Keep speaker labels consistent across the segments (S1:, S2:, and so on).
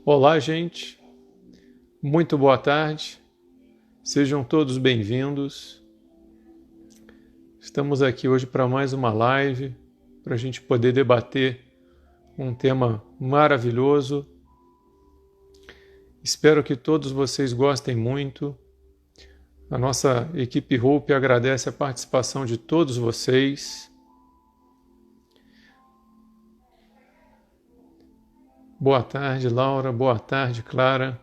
S1: Olá, gente. Muito boa tarde. Sejam todos bem-vindos. Estamos aqui hoje para mais uma live, para a gente poder debater um tema maravilhoso. Espero que todos vocês gostem muito. A nossa equipe Hope agradece a participação de todos vocês. Boa tarde, Laura. Boa tarde, Clara.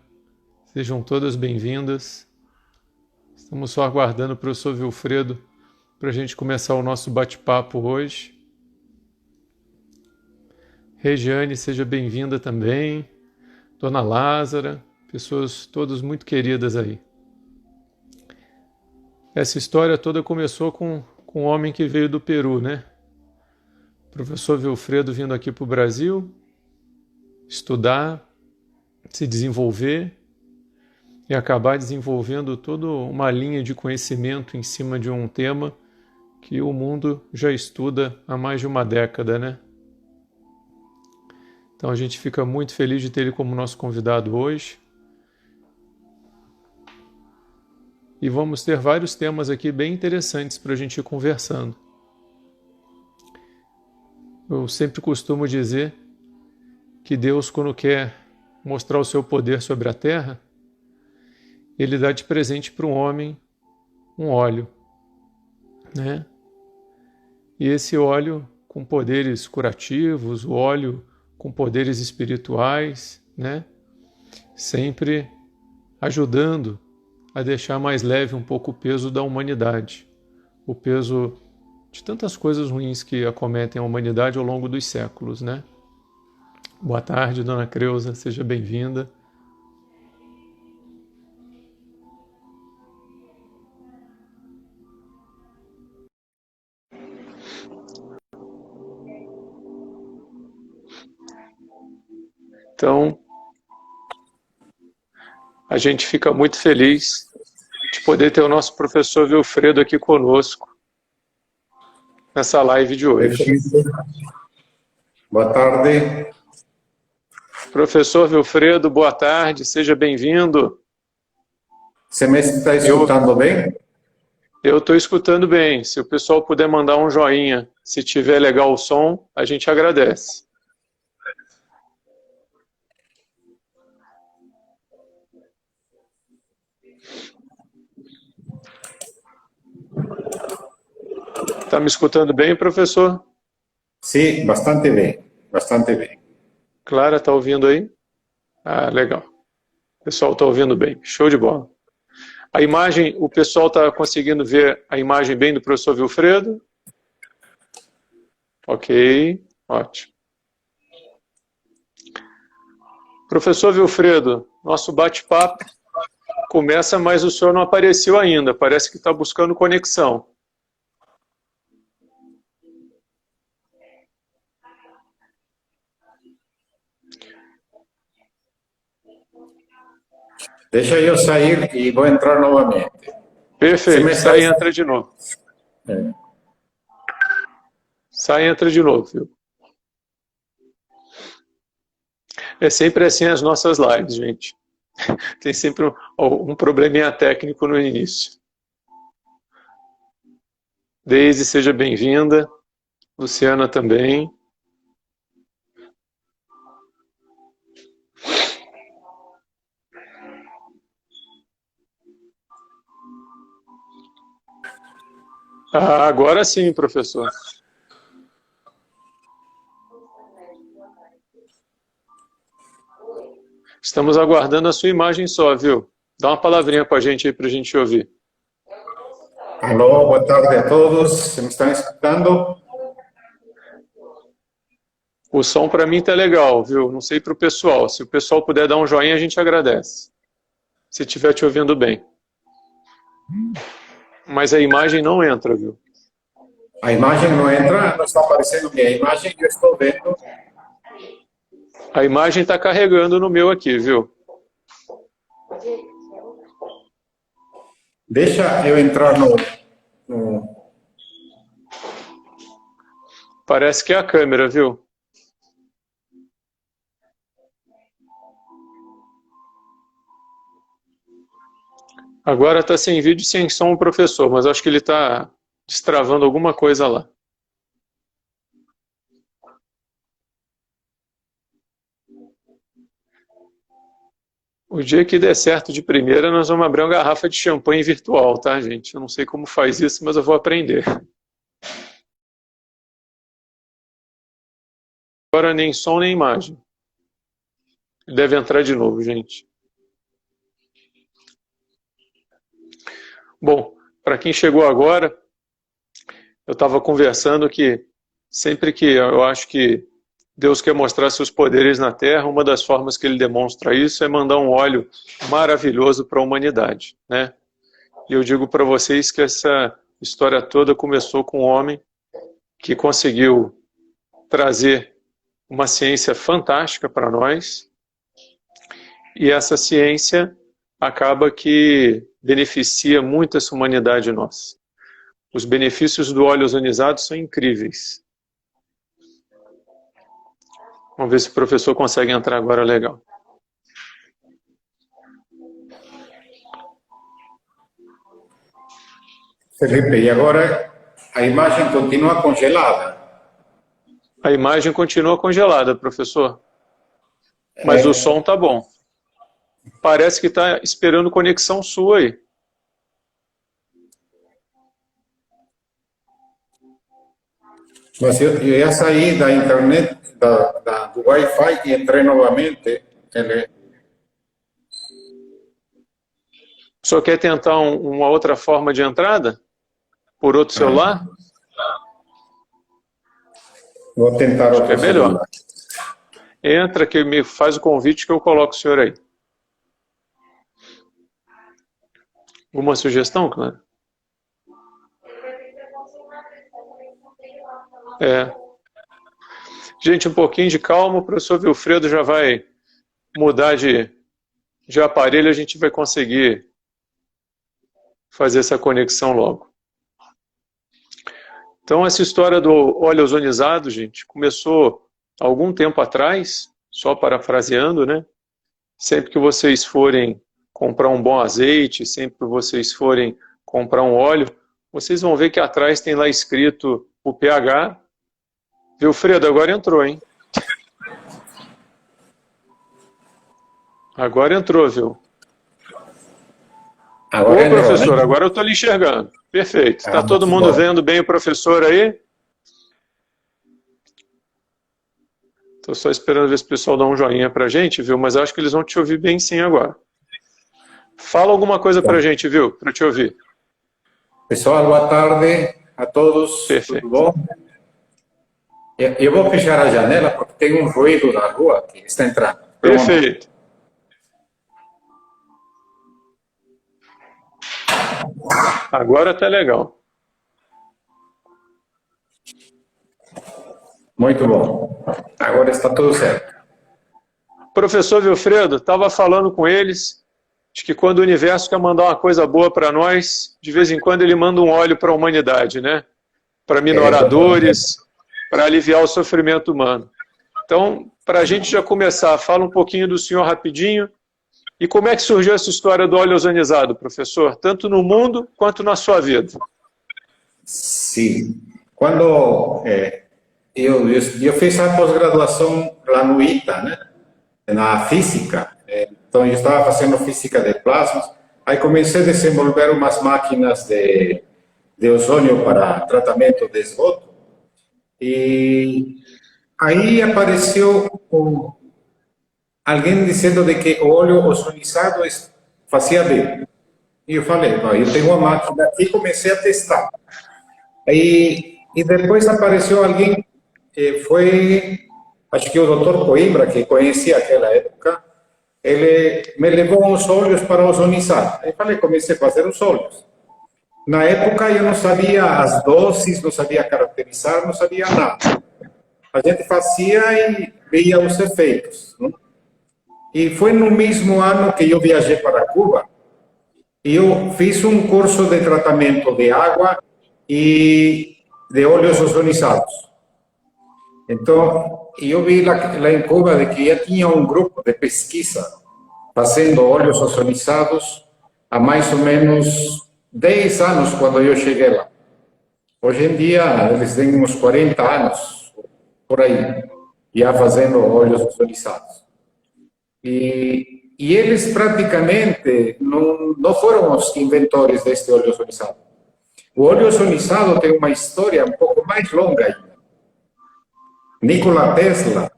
S1: Sejam todas bem-vindas. Estamos só aguardando o professor Vilfredo para a gente começar o nosso bate-papo hoje. Regiane, seja bem-vinda também. Dona Lázara, pessoas todas muito queridas aí. Essa história toda começou com um homem que veio do Peru, né? O professor Vilfredo vindo aqui para o Brasil, estudar, se desenvolver e acabar desenvolvendo toda uma linha de conhecimento em cima de um tema que o mundo já estuda há mais de uma década, né? Então a gente fica muito feliz de ter ele como nosso convidado hoje. E vamos ter vários temas aqui bem interessantes para a gente ir conversando. Eu sempre costumo dizer que Deus, quando quer mostrar o seu poder sobre a terra, ele dá de presente para um homem um óleo, né? E esse óleo com poderes curativos, o óleo com poderes espirituais, né? Sempre ajudando a deixar mais leve um pouco o peso da humanidade, o peso de tantas coisas ruins que acometem a humanidade ao longo dos séculos, né? Boa tarde, Dona Creuza, seja bem-vinda. Então, a gente fica muito feliz de poder ter o nosso professor Vilfredo aqui conosco nessa live de hoje.
S2: Perfeito. Boa tarde.
S1: Professor Vilfredo, boa tarde, seja bem-vindo.
S2: Você me está escutando bem?
S1: Eu estou escutando bem. Se o pessoal puder mandar um joinha, se tiver legal o som, a gente agradece. Está me escutando bem, professor?
S2: Sim, bastante bem. Bastante bem.
S1: Clara, está ouvindo aí? Ah, legal. O pessoal está ouvindo bem. Show de bola. A imagem, o pessoal está conseguindo ver a imagem bem do professor Vilfredo? Ok, ótimo. Professor Vilfredo, nosso bate-papo começa, mas o senhor não apareceu ainda. Parece que está buscando conexão.
S2: Deixa eu sair e vou entrar novamente.
S1: Perfeito, sai e entra de novo. Sai e entra de novo, viu? É sempre assim as nossas lives, gente. Tem sempre um probleminha técnico no início. Deise, seja bem-vinda. Luciana também. Ah, agora sim, professor. Estamos aguardando a sua imagem só, viu? Dá uma palavrinha com a gente aí para a gente ouvir.
S2: Alô, boa tarde a todos. Você me estão escutando?
S1: O som para mim está legal, viu? Não sei para o pessoal. Se o pessoal puder dar um joinha, a gente agradece. Se estiver te ouvindo bem. Mas a imagem não entra, viu?
S2: A imagem não entra, não está aparecendo minha imagem, eu estou vendo.
S1: A imagem está carregando no meu aqui, viu?
S2: Deixa eu entrar no...
S1: Parece que é a câmera, viu? Agora está sem vídeo e sem som o professor, mas acho que ele está destravando alguma coisa lá. O dia que der certo de primeira, nós vamos abrir uma garrafa de champanhe virtual, tá, gente? Eu não sei como faz isso, mas eu vou aprender. Agora nem som nem imagem. Deve entrar de novo, gente. Bom, para quem chegou agora, eu estava conversando que sempre que eu acho que Deus quer mostrar seus poderes na Terra, uma das formas que ele demonstra isso é mandar um óleo maravilhoso para a humanidade, né? E eu digo para vocês que essa história toda começou com um homem que conseguiu trazer uma ciência fantástica para nós, e essa ciência acaba que beneficia muito essa humanidade nossa. Os benefícios do óleo ozonizado são incríveis. Vamos ver se o professor consegue entrar agora legal.
S2: Felipe, e agora a imagem continua congelada.
S1: A imagem continua congelada, professor. Mas o som tá bom. Parece que está esperando conexão sua aí.
S2: Mas eu ia sair da internet, do Wi-Fi e entrei novamente.
S1: O senhor quer tentar uma outra forma de entrada? Por outro celular?
S2: Vou tentar outro
S1: é melhor.
S2: celular.
S1: Entra, que me faz o convite que eu coloco o senhor aí. Alguma sugestão, Clara? Gente, um pouquinho de calma, o professor Wilfredo já vai mudar de aparelho, a gente vai conseguir fazer essa conexão logo. Então, essa história do óleo ozonizado, gente, começou há algum tempo atrás, só parafraseando, né? Sempre que vocês forem comprar um bom azeite, sempre que vocês forem comprar um óleo, vocês vão ver que atrás tem lá escrito o pH. Wilfredo, agora entrou, hein? Agora entrou, viu?
S2: Agora
S1: Ô, professor, né? Agora eu estou lhe enxergando. Perfeito. Está todo mundo bom. Vendo bem o professor aí? Estou só esperando ver se o pessoal dá um joinha para a gente, viu? Mas acho que eles vão te ouvir bem sim agora. Fala alguma coisa para a gente, viu? Para te ouvir.
S2: Pessoal, boa tarde a todos.
S1: Perfeito.
S2: Tudo bom? Eu vou fechar a janela porque tem um ruído na rua que está entrando.
S1: Perfeito. Agora tá legal.
S2: Muito bom. Agora está tudo certo.
S1: Professor Wilfredo, estava falando com eles de que quando o universo quer mandar uma coisa boa para nós, de vez em quando ele manda um óleo para a humanidade, né? Para minoradores, para aliviar o sofrimento humano. Então, para a gente já começar, fala um pouquinho do senhor rapidinho. E como é que surgiu essa história do óleo ozonizado, professor? Tanto no mundo quanto na sua vida.
S2: Sim. Quando eu fiz a pós-graduação lá no ITA, né? Na física. Então, eu estava fazendo física de plasmas. Aí comecei a desenvolver umas máquinas de ozônio para tratamento de esgoto. E aí apareceu alguém dizendo de que o óleo ozonizado fazia bem. E eu falei, não, eu tenho uma máquina aqui e comecei a testar. E depois apareceu alguém, foi, acho que o Dr. Coimbra, que conhecia aquela época, ele me levou uns óleos para ozonizar. Aí falei, comecei a fazer os óleos. Na época eu não sabia as doses, não sabia caracterizar, não sabia nada. A gente fazia e via os efeitos, não? E foi no mesmo ano que eu viajei para Cuba, e eu fiz um curso de tratamento de água e de óleos ozonizados. Então, eu vi lá em Cuba de que já tinha um grupo de pesquisa fazendo óleos ozonizados há mais ou menos 10 anos quando eu cheguei lá. Hoje em dia, eles têm uns 40 anos, por aí, já fazendo óleos ozonizados. E eles praticamente não foram os inventores deste óleo ozonizado. O óleo ozonizado tem uma história um pouco mais longa ainda. Nikola Tesla,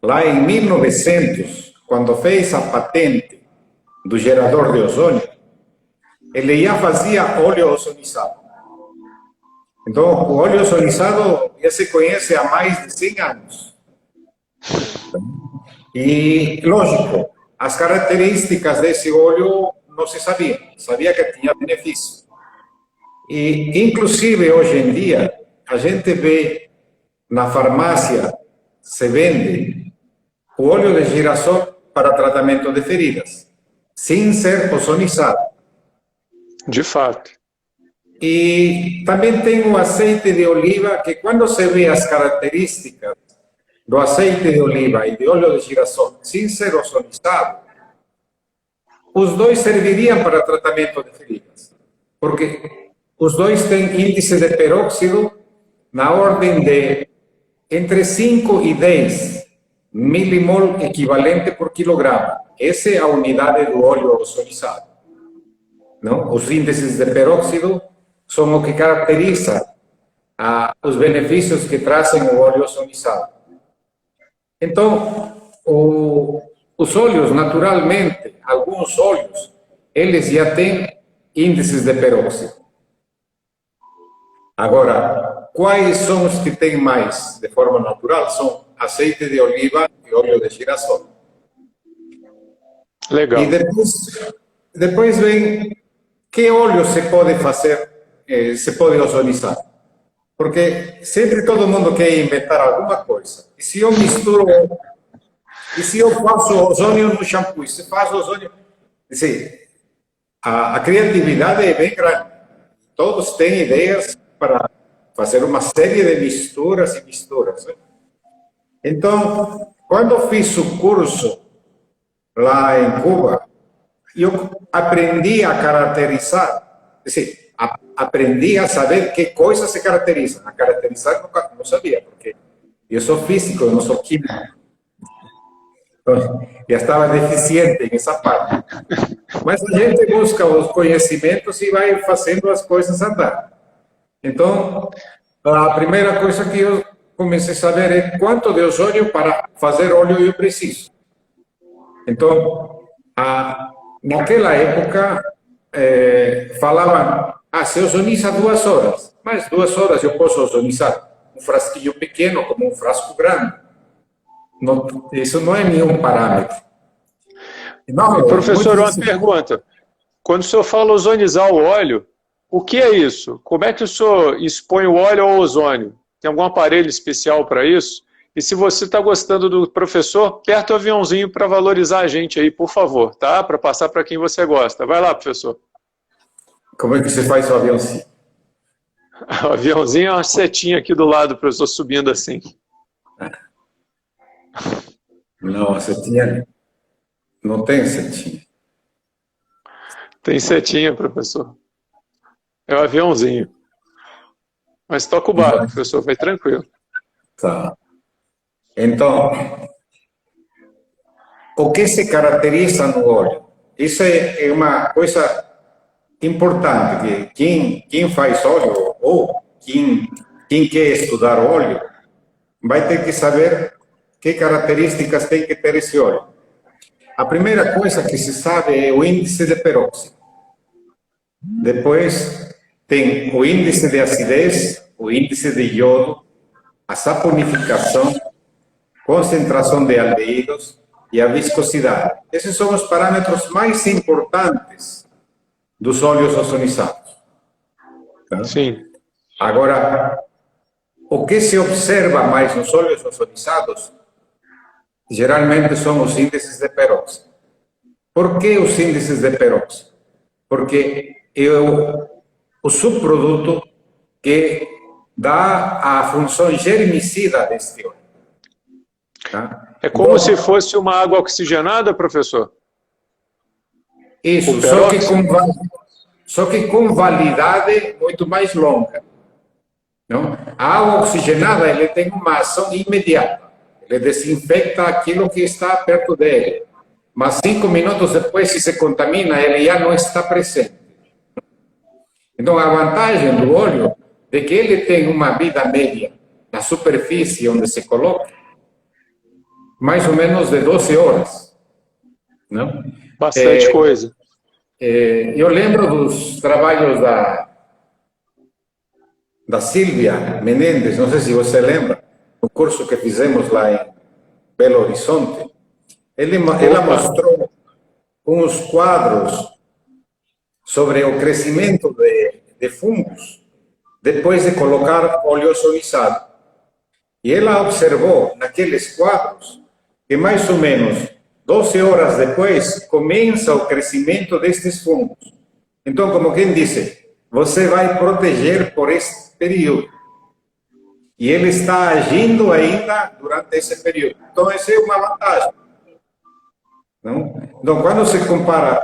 S2: lá em 1900, quando fez a patente do gerador de ozônio, ele já fazia óleo ozonizado. Então, o óleo ozonizado já se conhece há mais de 100 anos. E, lógico, as características desse óleo não se sabiam. Sabia que tinha benefício. E, inclusive, hoje em dia, a gente vê na farmácia, se vende o óleo de girassol para tratamento de feridas, sem ser ozonizado.
S1: De fato.
S2: E também tem o azeite de oliva, que quando se vê as características do azeite de oliva e de óleo de girassol sem ser ozonizado, os dois serviriam para tratamento de feridas, porque os dois têm índice de peróxido na ordem de entre 5 e 10 milimol equivalente por quilograma. Essa é a unidade do óleo ozonizado. Não? Os índices de peróxido são o que caracteriza os benefícios que trazem o óleo ozonizado. Então, os óleos, naturalmente, alguns óleos, eles já têm índices de peróxido. Agora, quais são os que têm mais de forma natural? São azeite de oliva e óleo de girassol.
S1: Legal.
S2: E depois vem que óleo se pode fazer, se pode ozonizar. Porque sempre todo mundo quer inventar alguma coisa. E se eu misturo, e se eu faço ozônio no shampoo, e se faz ozônio... Assim, a criatividade é bem grande. Todos têm ideias para fazer uma série de misturas e misturas. Né? Então, quando eu fiz o curso lá em Cuba, eu aprendi a caracterizar, assim, aprendi a saber que coisas se caracterizam. A caracterizar não sabia, porque eu sou físico, eu não sou químico. Então, já estava deficiente nessa parte. Mas a gente busca os conhecimentos e vai fazendo as coisas andar. Então, a primeira coisa que eu comecei a saber é quanto de ozônio para fazer óleo eu preciso. Então, naquela época, falavam, se ozoniza 2 horas. Mas 2 horas eu posso ozonizar um frasquinho pequeno como um frasco grande. Não, isso não é nenhum parâmetro. Não,
S1: professor, uma pergunta. Quando o senhor fala ozonizar o óleo, o que é isso? Como é que o senhor expõe o óleo ao ozônio? Tem algum aparelho especial para isso? E se você está gostando do professor, aperta o aviãozinho para valorizar a gente aí, por favor, tá? Para passar para quem você gosta. Vai lá, professor.
S2: Como é que você faz o aviãozinho?
S1: O aviãozinho é uma setinha aqui do lado, professor, subindo assim.
S2: Não, a setinha não tem setinha.
S1: Tem setinha, professor. É o aviãozinho. Mas toca o barco, professor, vai tranquilo.
S2: Tá. Então, o que se caracteriza no óleo? Isso é uma coisa importante, que quem faz óleo ou quem quer estudar óleo vai ter que saber que características tem que ter esse óleo. A primeira coisa que se sabe é o índice de peróxido. Depois tem o índice de acidez, o índice de iodo, a saponificação, concentração de aldeídos e a viscosidade. Esses são os parâmetros mais importantes dos óleos ozonizados. Tá?
S1: Sim.
S2: Agora, o que se observa mais nos óleos ozonizados geralmente são os índices de peróxido. Por que os índices de peróxido? Porque é o subproduto que dá a função germicida deste óleo. Tá?
S1: É como se fosse uma água oxigenada, professor?
S2: Isso,
S1: O
S2: só que com validade muito mais longa. Não? A água oxigenada ele tem uma ação imediata. Ele desinfecta aquilo que está perto dele. Mas 5 minutos depois, se se contamina, ele já não está presente. Então, a vantagem do óleo é que ele tem uma vida média na superfície onde se coloca, mais ou menos de 12 horas. Não?
S1: Bastante coisa.
S2: Eu lembro dos trabalhos da Silvia Menendez, não sei se você lembra, no curso que fizemos lá em Belo Horizonte. Ela mostrou uns quadros sobre o crescimento de fungos depois de colocar óleo ozonizado. E ela observou naqueles quadros que mais ou menos 12 horas depois começa o crescimento destes fungos. Então, como quem disse, você vai proteger por esse período. E ele está agindo ainda durante esse período. Então, essa é uma vantagem. Não? Então, quando se compara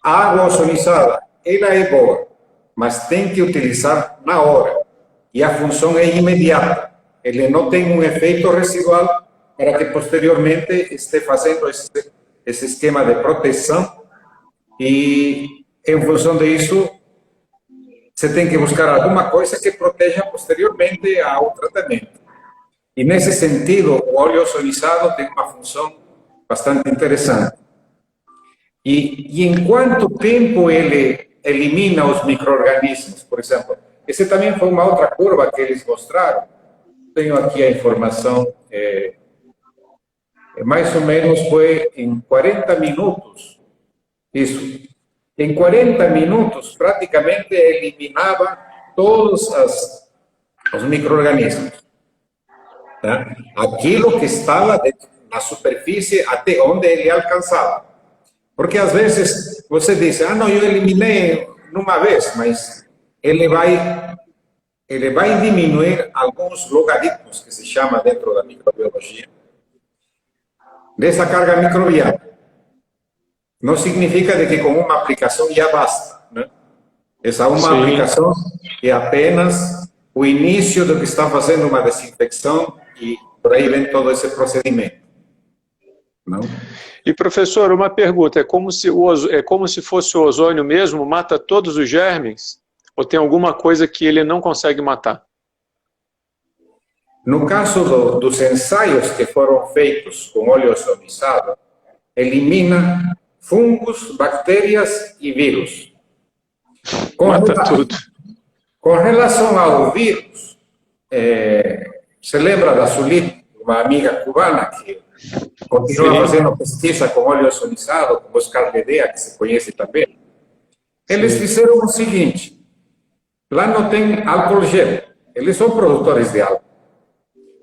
S2: a água ozonizada, ela é boa, mas tem que utilizar na hora. E a função é imediata. Ele não tem um efeito residual para que posteriormente esteja fazendo esse esquema de proteção. E, em função disso, você tem que buscar alguma coisa que proteja posteriormente ao tratamento. E, nesse sentido, o óleo ozonizado tem uma função bastante interessante. E em quanto tempo ele elimina os micro-organismos, por exemplo? Essa também foi uma outra curva que eles mostraram. Tenho aqui a informação. Mais ou menos foi em 40 minutos. Isso. Em 40 minutos, praticamente eliminava todos os micro-organismos. Tá? Aquilo que estava na superfície até onde ele alcançava. Porque às vezes você diz, não, eu eliminei numa vez, mas ele vai diminuir alguns logaritmos, que se chama dentro da microbiologia, dessa carga microbiana. Não significa de que com uma aplicação já basta. Né? Essa uma aplicação é apenas o início do que está fazendo uma desinfecção e por aí vem todo esse procedimento. Não?
S1: E, professor, uma pergunta, é como se fosse o ozônio mesmo, mata todos os germes? Ou tem alguma coisa que ele não consegue matar?
S2: No caso dos ensaios que foram feitos com óleo ozonizado, elimina fungos, bactérias e vírus.
S1: Mata tudo.
S2: Com relação ao vírus, você lembra da Sulit, uma amiga cubana que continua fazendo pesquisa com óleo ozonizado, com Oscar Ledea, que se conhece também? Eles fizeram o seguinte, lá não tem álcool gel, eles são produtores de álcool,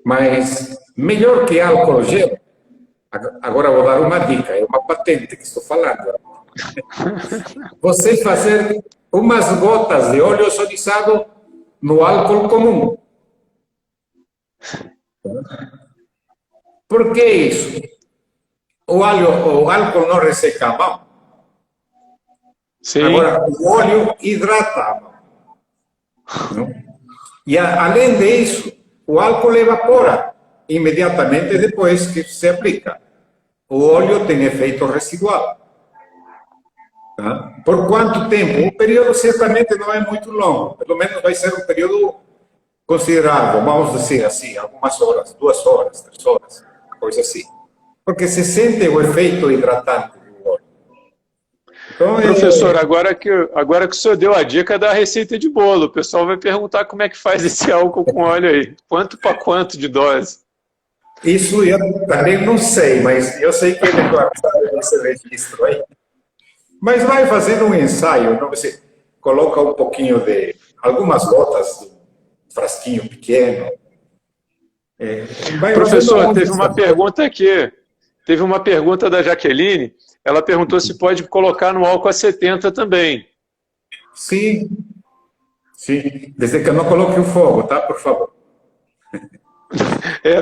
S2: mas melhor que álcool gel, agora vou dar uma dica, é uma patente que estou falando. Você fazer umas gotas de óleo ozonizado no álcool comum. Por que isso? O álcool não resseca a mão.
S1: Sim.
S2: Agora, o óleo hidrata a mão. Não? E, além disso, o álcool evapora imediatamente depois que se aplica. O óleo tem efeito residual. Tá? Por quanto tempo? O período certamente não é muito longo. Pelo menos vai ser um período considerável. Vamos dizer assim, algumas horas, 2 horas, 3 horas, coisa assim. Porque se sente o efeito hidratante do óleo. Então,
S1: professor, agora que o senhor deu a dica da receita de bolo, o pessoal vai perguntar como é que faz esse álcool com óleo aí. Quanto para quanto de dose?
S2: Isso eu também não sei, mas eu sei que ele guarda esse registro aí. Mas vai fazendo um ensaio, então você coloca um pouquinho de algumas gotas de um frasquinho pequeno.
S1: Professor, teve uma pergunta aqui. Teve uma pergunta da Jaqueline. Ela perguntou se pode colocar no álcool a 70 também.
S2: Sim. Sim. Desde que eu não coloque o fogo, tá? Por favor.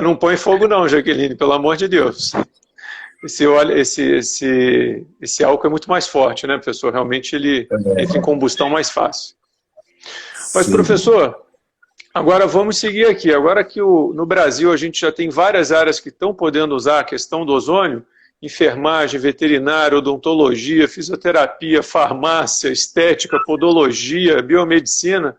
S1: Não põe fogo não, Jaqueline, pelo amor de Deus. esse óleo, esse álcool é muito mais forte, né, professor? Realmente ele entra em combustão mais fácil. Mas,
S2: Sim.
S1: professor, agora vamos seguir aqui. Agora que no Brasil a gente já tem várias áreas que estão podendo usar a questão do ozônio, enfermagem, veterinária, odontologia, fisioterapia, farmácia, estética, podologia, biomedicina.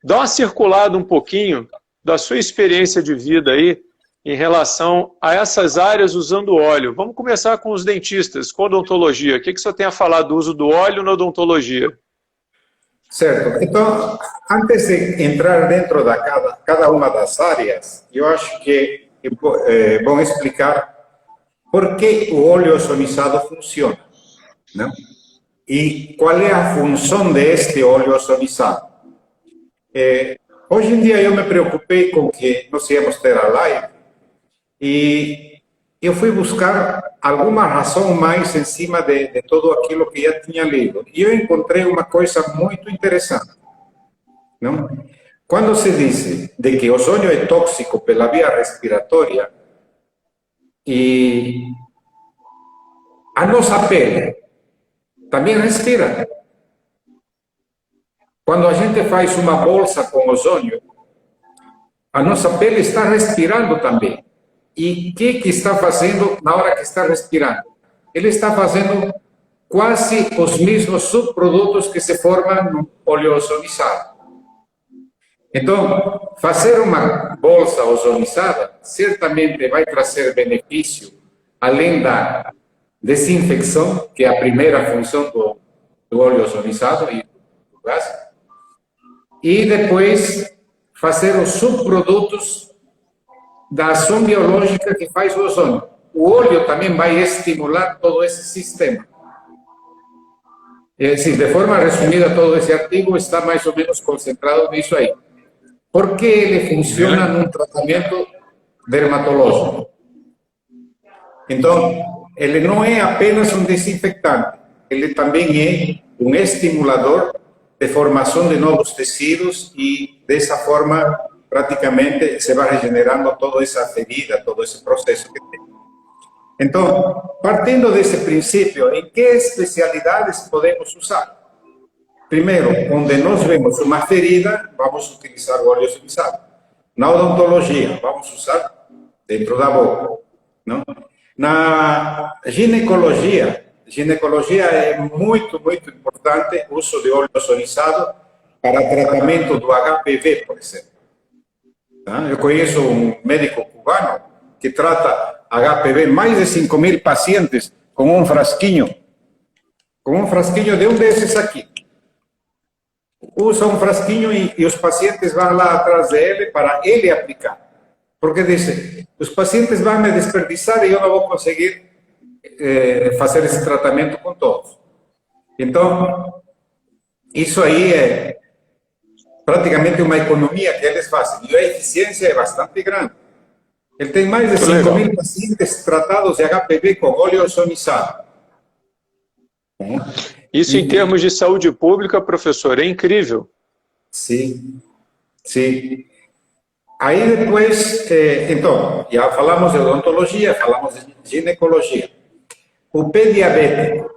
S1: Dá uma circulada um pouquinho da sua experiência de vida aí em relação a essas áreas usando óleo. Vamos começar com os dentistas, com odontologia. O que o senhor tem a falar do uso do óleo na odontologia?
S2: Certo. Então, antes de entrar dentro de cada uma das áreas, eu acho que é bom explicar por que o óleo ozonizado funciona, né? E qual é a função deste óleo ozonizado. Hoje em dia eu me preocupei com que nós íamos ter a live e eu fui buscar alguma razão mais em cima de tudo aquilo que já tinha lido. E eu encontrei uma coisa muito interessante, não? Quando se diz de que o ozônio é tóxico pela via respiratória, e a nossa pele também respira. Quando a gente faz uma bolsa com ozônio, a nossa pele está respirando também. E o que está fazendo na hora que está respirando? Ele está fazendo quase os mesmos subprodutos que se formam no óleo ozonizado. Então, fazer uma bolsa ozonizada certamente vai trazer benefício, além da desinfecção, que é a primeira função do óleo ozonizado e do gás, e depois fazer os subprodutos da ação biológica que faz o ozônio. O óleo também vai estimular todo esse sistema. De forma resumida, todo esse artigo está mais ou menos concentrado nisso aí. Por que ele funciona num tratamento dermatológico? Então, ele não é apenas um desinfectante, ele também é um estimulador de formação de novos tecidos e, dessa forma, praticamente se vai regenerando toda essa ferida, todo esse processo que tem. Então, partindo desse princípio, em que especialidades podemos usar? Primeiro, onde nós vemos uma ferida, vamos utilizar o óleo ozonizado. Na odontologia, vamos usar dentro da boca, não? Na ginecologia é muito, muito importante o uso de óleo ozonizado para tratamento do HPV, por exemplo. Eu conheço um médico cubano que trata HPV mais de 5.000 pacientes com um frasquinho de um desses aqui. Usa um frasquinho e os pacientes vão lá atrás dele para ele aplicar. Porque diz, os pacientes vão me desperdiçar e eu não vou conseguir fazer esse tratamento com todos. Então, isso aí é praticamente uma economia que eles fazem. E a eficiência é bastante grande. Ele tem mais de 5.000 pacientes tratados de HPV com óleo ozonizado.
S1: Isso em termos de saúde pública, professor, é incrível.
S2: Sim, sim. Aí depois, então, já falamos de odontologia, falamos de ginecologia. O pé diabético,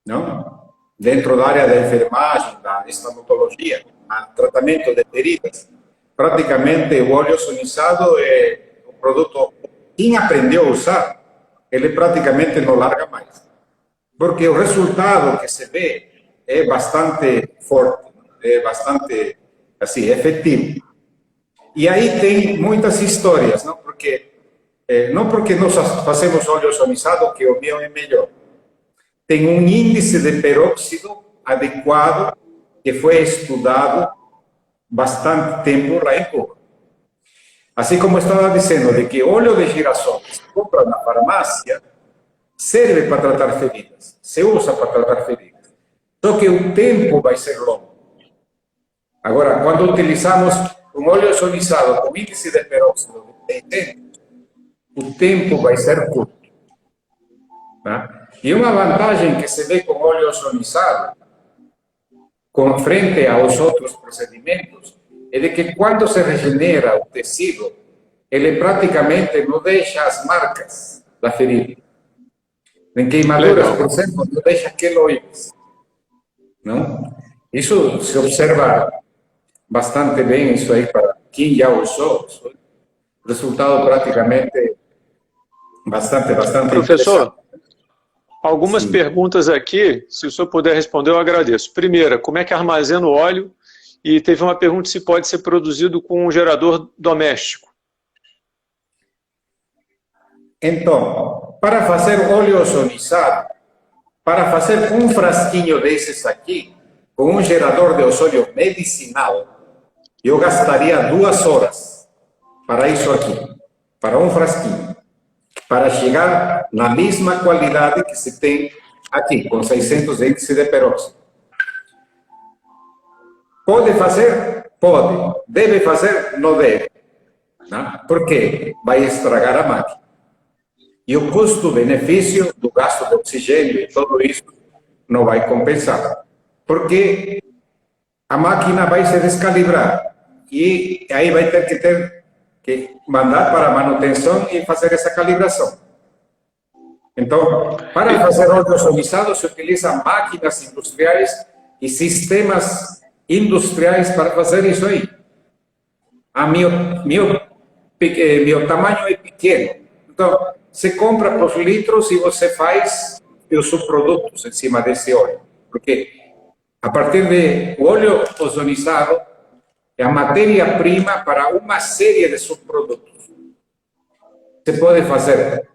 S2: não? Dentro da área da enfermagem, da estomatologia, tratamento de feridas, praticamente o óleo ozonizado é o produto. Quem aprendeu a usar, ele praticamente não larga mais. Porque o resultado que se vê é bastante forte, é bastante assim, efetivo. E aí tem muitas histórias, não porque nós fazemos óleo ozonizado que o meu é melhor. Tem um índice de peróxido adequado que foi estudado bastante tempo lá em Cuba. Assim como estava dizendo, de que óleo de girassol que se compra na farmácia serve para tratar feridas, se usa para tratar feridas. Só que o tempo vai ser longo. Agora, quando utilizamos um óleo ozonizado com índice de peróxido de 80, o tempo vai ser curto. Tá? E uma vantagem que se vê com óleo ozonizado, com frente aos outros procedimentos, é de que quando se regenera o tecido, ele praticamente não deixa as marcas da ferida. Em queimaduras,
S1: Legal.
S2: por exemplo, não deixa queloides. Não? Isso se observa bastante bem, isso aí, para quem já usou. Resultado praticamente bastante interessante.
S1: Professor, algumas
S2: Sim.
S1: perguntas aqui, se o senhor puder responder, eu agradeço. Primeira, como é que armazena o óleo? E teve uma pergunta se pode ser produzido com um gerador doméstico.
S2: Então, para fazer óleo ozonizado, para fazer um frasquinho desses aqui, com um gerador de ozônio medicinal, eu gastaria 2 horas para isso aqui, para um frasquinho, para chegar na mesma qualidade que se tem aqui, com 600 índice de peróxido. Pode fazer? Pode. Deve fazer? Não deve. Não? Por quê? Vai estragar a máquina. E o custo-benefício do gasto de oxigênio e tudo isso não vai compensar. Porque a máquina vai se descalibrar. E aí vai ter que mandar para a manutenção e fazer essa calibração. Então, para fazer óleo ozonizado, se utiliza máquinas industriais e sistemas industriais para fazer isso aí. Meu tamanho é pequeno. Então, você compra por litros e você faz os subprodutos em cima desse óleo. Porque a partir de o óleo ozonizado é a matéria-prima para uma série de subprodutos. Você pode fazer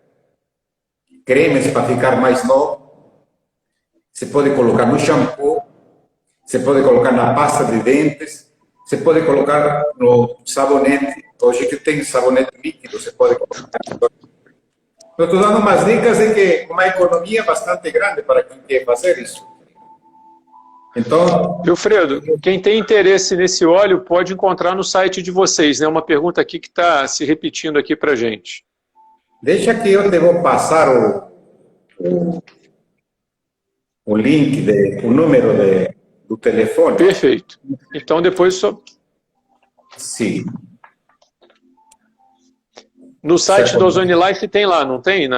S2: cremes para ficar mais novo, você pode colocar no shampoo, você pode colocar na pasta de dentes, você pode colocar no sabonete. Hoje que tem sabonete líquido, você pode colocar. Eu estou dando umas dicas de que uma economia bastante grande para quem quer fazer isso. Então,
S1: Wilfredo, quem tem interesse nesse óleo pode encontrar no site de vocês, né? Uma pergunta aqui que está se repetindo aqui para a gente.
S2: deixa que eu te vou passar o link, o número do telefone.
S1: Perfeito. Então depois só...
S2: Sim.
S1: No site do Ozone Life tem lá, não tem?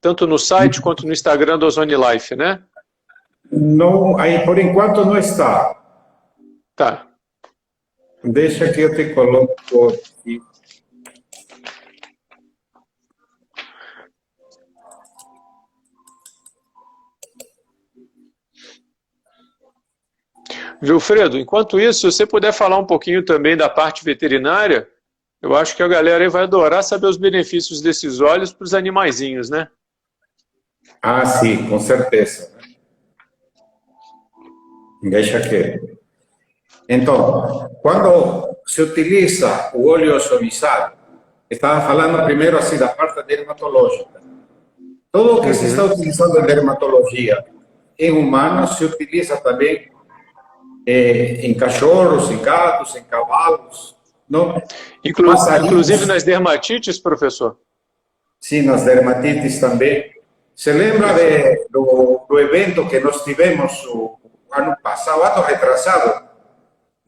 S1: Tanto no site quanto no Instagram do Ozone Life, né?
S2: Não, aí por enquanto não está.
S1: Tá.
S2: Deixa que eu te coloco aqui.
S1: Wilfredo, enquanto isso, se você puder falar um pouquinho também da parte veterinária, eu acho que a galera aí vai adorar saber os benefícios desses óleos para os animaizinhos, né?
S2: Ah, sim, com certeza. Deixa que. Então, quando se utiliza o óleo ozonizado, estava falando primeiro assim da parte dermatológica. Tudo o que se está utilizando em dermatologia em humanos se utiliza também em cachorros, em gatos, em cavalos, não?
S1: Inclusive nas dermatites, professor?
S2: Sim, nas dermatites também. Se lembra do evento que nós tivemos o ano passado, ano retrasado,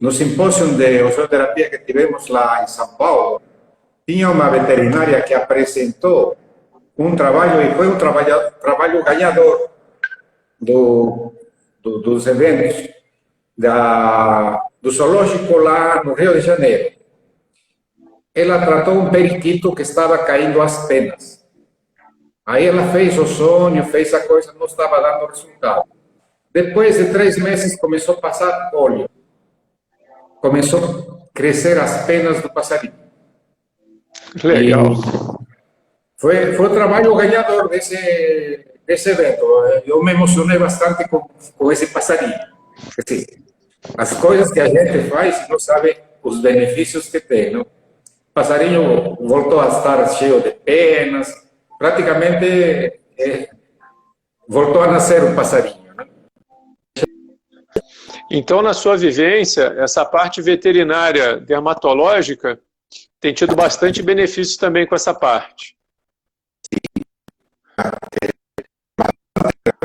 S2: no simpósio de ozonoterapia que tivemos lá em São Paulo? Tinha uma veterinária que apresentou um trabalho, e foi um trabalho ganhador dos eventos do zoológico lá no Rio de Janeiro. Ela tratou um periquito que estava caindo às penas. Aí ela fez ozônio, fez a coisa, não estava dando resultado. Depois de 3 meses começou a passar óleo. Começou a crescer as penas do passarinho.
S1: Legal.
S2: E foi o trabalho ganhador desse evento. Eu me emocionei bastante com esse passarinho. Assim, as coisas que a gente faz não sabe os benefícios que tem. Não? O passarinho voltou a estar cheio de penas, praticamente voltou a nascer um passarinho. Né?
S1: Então, na sua vivência, essa parte veterinária dermatológica tem tido bastante benefício também com essa parte.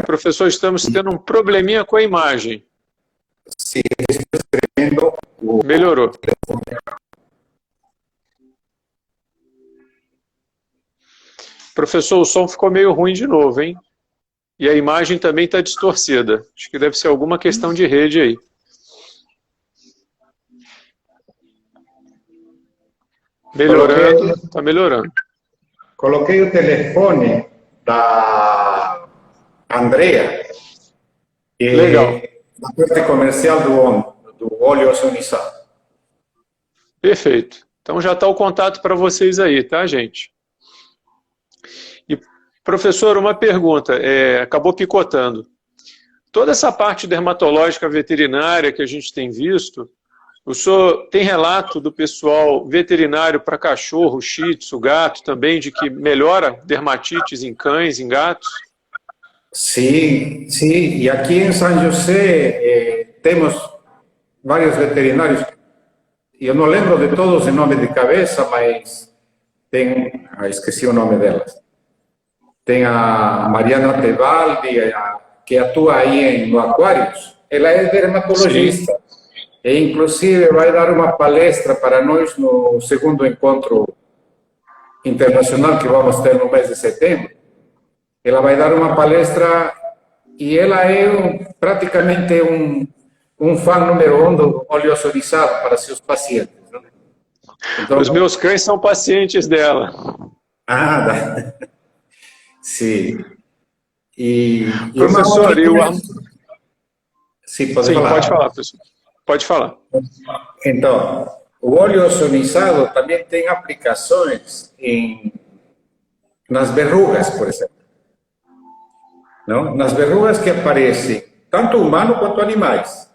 S1: Professor, estamos tendo um probleminha com a imagem.
S2: Sim, estou escrevendo
S1: Melhorou. Professor, o som ficou meio ruim de novo, hein? e a imagem também está distorcida. Acho que deve ser alguma questão de rede aí. Melhorando, está melhorando.
S2: Coloquei o telefone da Andrea, que
S1: Legal.
S2: é da parte comercial do óleo ozonizado.
S1: Perfeito. Então já está o contato para vocês aí, tá, gente? E, professor, uma pergunta, acabou picotando. Toda essa parte dermatológica veterinária que a gente tem visto, o senhor tem relato do pessoal veterinário para cachorro, shih tzu, gato também, de que melhora dermatites em cães, em gatos?
S2: Sim, sim. E aqui em São José temos vários veterinários. Eu não lembro de todos em nome de cabeça, mas tem... esqueci o nome delas. Tem a Mariana Tebaldi, que atua aí no Aquários. Ela é dermatologista. Sim. E, inclusive, vai dar uma palestra para nós no segundo encontro internacional que vamos ter no mês de setembro. Ela vai dar uma palestra e ela é praticamente um fã número 1 do óleo ozonizado para seus pacientes. Né? Então,
S1: os meus cães são pacientes dela.
S2: Ah, sim. E
S1: professor,
S2: Sim, pode falar.
S1: Pode falar, professor. Pode falar.
S2: Então, o óleo ozonizado também tem aplicações nas verrugas, por exemplo. Não? Nas verrugas que aparecem, tanto humano quanto animais.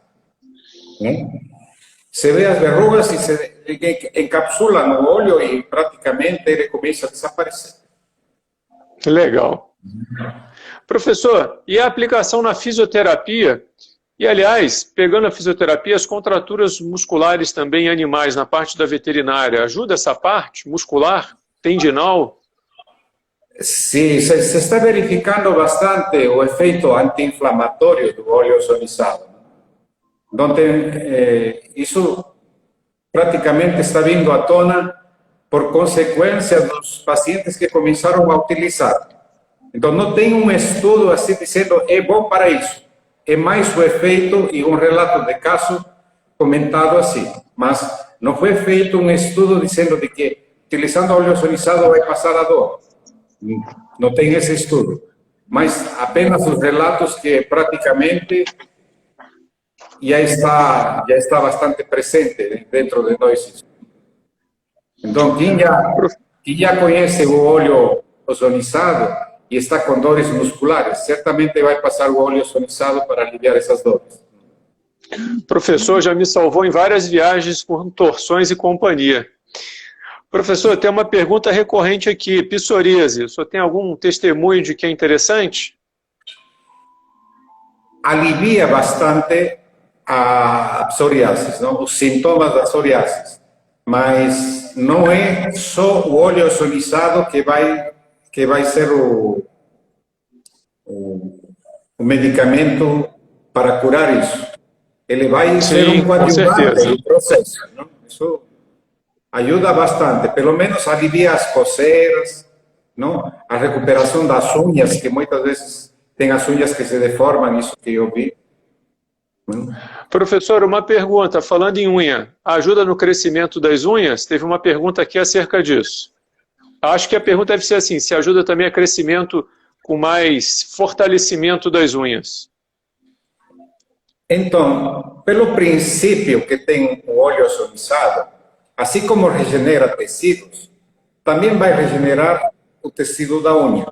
S2: Não? Você vê as verrugas e se encapsula no óleo e praticamente ele começa a desaparecer.
S1: Legal. Professor, e a aplicação na fisioterapia? E, aliás, pegando a fisioterapia, as contraturas musculares também em animais, na parte da veterinária, ajuda essa parte muscular, tendinal?
S2: Sim, se está verificando bastante o efeito anti-inflamatório do óleo ozonizado. Isso praticamente está vindo à tona por consequência dos pacientes que começaram a utilizar. Então, não tem um estudo assim dizendo é bom para isso. É mais o efeito e um relato de caso comentado assim. Mas não foi feito um estudo dizendo de que utilizando óleo ozonizado vai passar a dor. Não tem esse estudo. Mas apenas os relatos que praticamente já está bastante presente dentro de nós. Então, quem já conhece o óleo ozonizado e está com dores musculares, certamente vai passar o óleo ozonizado para aliviar essas dores.
S1: Professor, já me salvou em várias viagens com torções e companhia. Professor, tem uma pergunta recorrente aqui, psoríase. O senhor tem algum testemunho de que é interessante?
S2: Alivia bastante a psoriase, não? Os sintomas da psoriase. Mas não é só o óleo ozonizado que vai ser o medicamento para curar isso. Ele vai ser um coadjuvante no processo. Não? Isso ajuda bastante, pelo menos alivia as coceiras, não? A recuperação das unhas, que muitas vezes tem as unhas que se deformam, isso que eu vi.
S1: Professor, uma pergunta, falando em unha, ajuda no crescimento das unhas? Teve uma pergunta aqui acerca disso. Acho que a pergunta deve ser assim, se ajuda também a crescimento com mais fortalecimento das unhas.
S2: Então, pelo princípio que tem o óleo ozonizado, assim como regenera tecidos, também vai regenerar o tecido da unha.